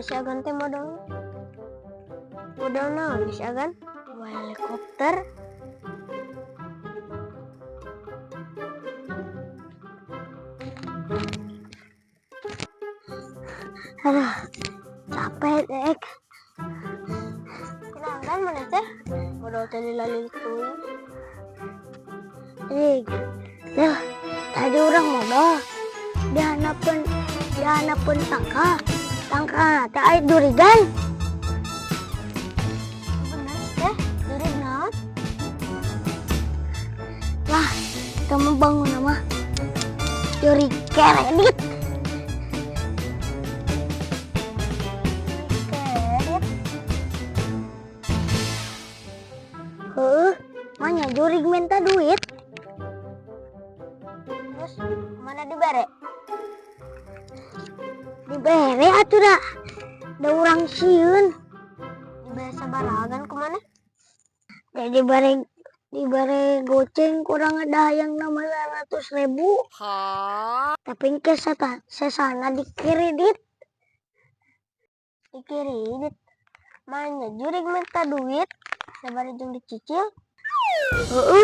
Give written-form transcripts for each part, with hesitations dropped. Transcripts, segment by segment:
si Agan teh modal naon si Agan? Helikopter. Aduh, capek dek. Kenangan mana teh? Modal teh lila-lili tuh. Lah, tadi orang modal. Dihanapeun tangka teh aya durigan. Bener teh, durig naon? Lah, kamu bangun nama durig keredit. Mana jurig minta duit. Terus mana dibere? Dibere atuh dah. Da urang sieun. Dibere sabaragan kemana? Ya dibere goceng kurang ada yang 600.000. Tapi engke sesana dikiridit. Mana jurig minta duit. Sabari jeung dicicil.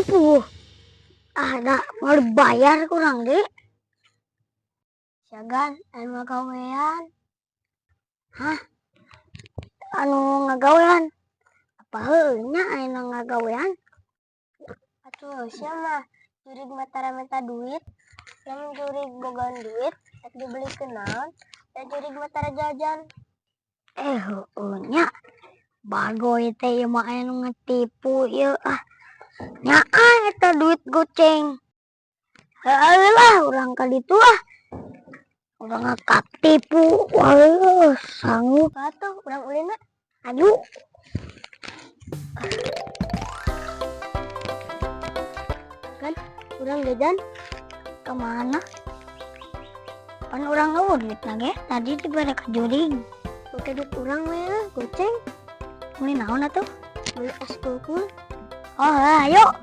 Puh. Ada mau dibayar kurang deh. Siagan, anu ngagawean. Hah? Anu ngagawean? Apa heunya anu ngagawean? Atuh sia mah jurig matara minta duit. Yang jurig bogaan duit, rek dibelikeun naon? Dan jurig matara jajan. Heunya. Bagoy teh ieu mah anu ngetipu ieu ah. Nyaan eta duit goceng. Lah urang ka ditu ah. Urang ngakap tipu. Sanggup atuh urang ulina. Aju. Kan urang jajan ke mana? Pan urang eueuh duitna ge. Tadi dibere ka jurig. Oke duit urang we goceng. Meuli naon atuh? Meuli es kulkul. Oh, ayo.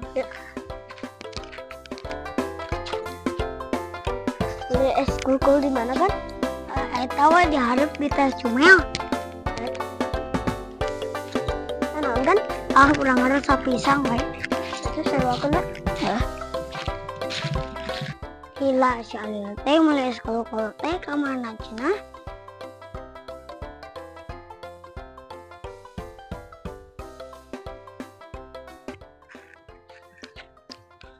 Beli es kulkul di mana kan? Eta we dihareup di Teh Cumel. Naon kan? Urang ngarasa pisang we. Terus sewakeun da? Heeh. Gila si Alil teh meuli es kulkul teh ka mana cenah?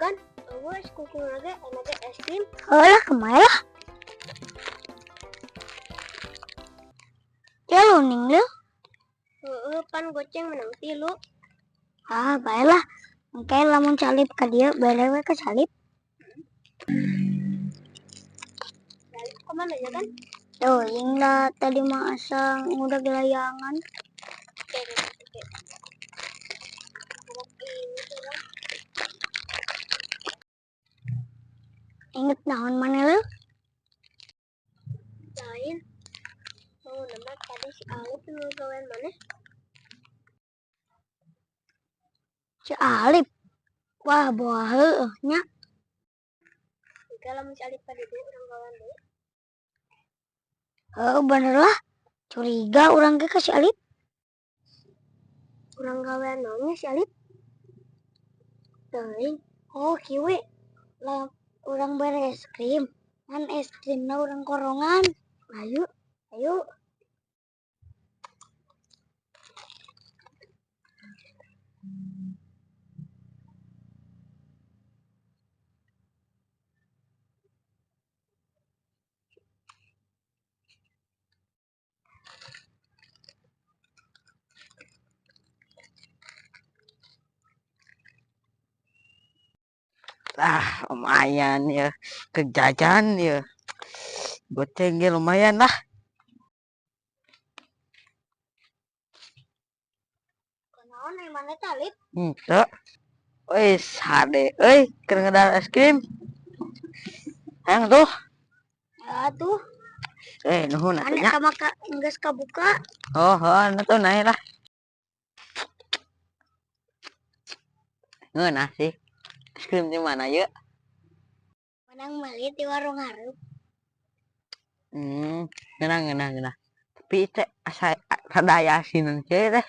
Kan es kulkul lagi enak es krim. Lah kemana lah? Ya lu ning lu. Pan goceng menang 3. Baiklah. Engke lamun calip ka dieu bere we ka calip. Calip ka mana ya kan? Tuh, inglah tadi mah asang udah gelayangan. Ingat naon mana lu? Lain. Mau nama tadi si Alip ngagawean mana? Si Alip? Wah, buah heueuh nya. Kalau si Alip tadi urang gawean deui. Bener lah. Curiga urang ge ka si Alip. Urang gawean naon si Alip? Teuing. Oh, kieu lah. Orang bere es krim, kan es krimnya orang korongan. Ayo. Lumayan ya, kejajan ya, gocengnya lumayan lah. Kenaon yang mana Talip? Tuh, wes hade, keren ngedar es krim. Yang tuh. Ya tuh. Nuhun atunya. Aneh ka enggeus kabuka. Anu tuh naik lah. Ngeunah sih. Es krim di mana yuk? Menang meuli di warung hareup. Ngeunah. Tapi teh asa rada aya asinan kieu teh.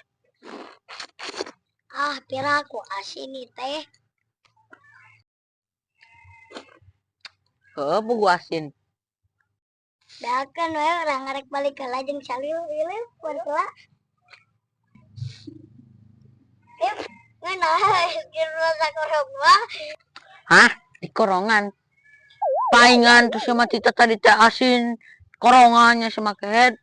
Ah, pira aku asin nih teh. Heuh bugu asin. Dakan we orang ngarek balik ke lajeng salil ieu kuntula. Ngeunah kira sakorong mah. Hah? Di korongan. Paingan tuh sama Tita tadi teh asin. Korongannya sama kehead.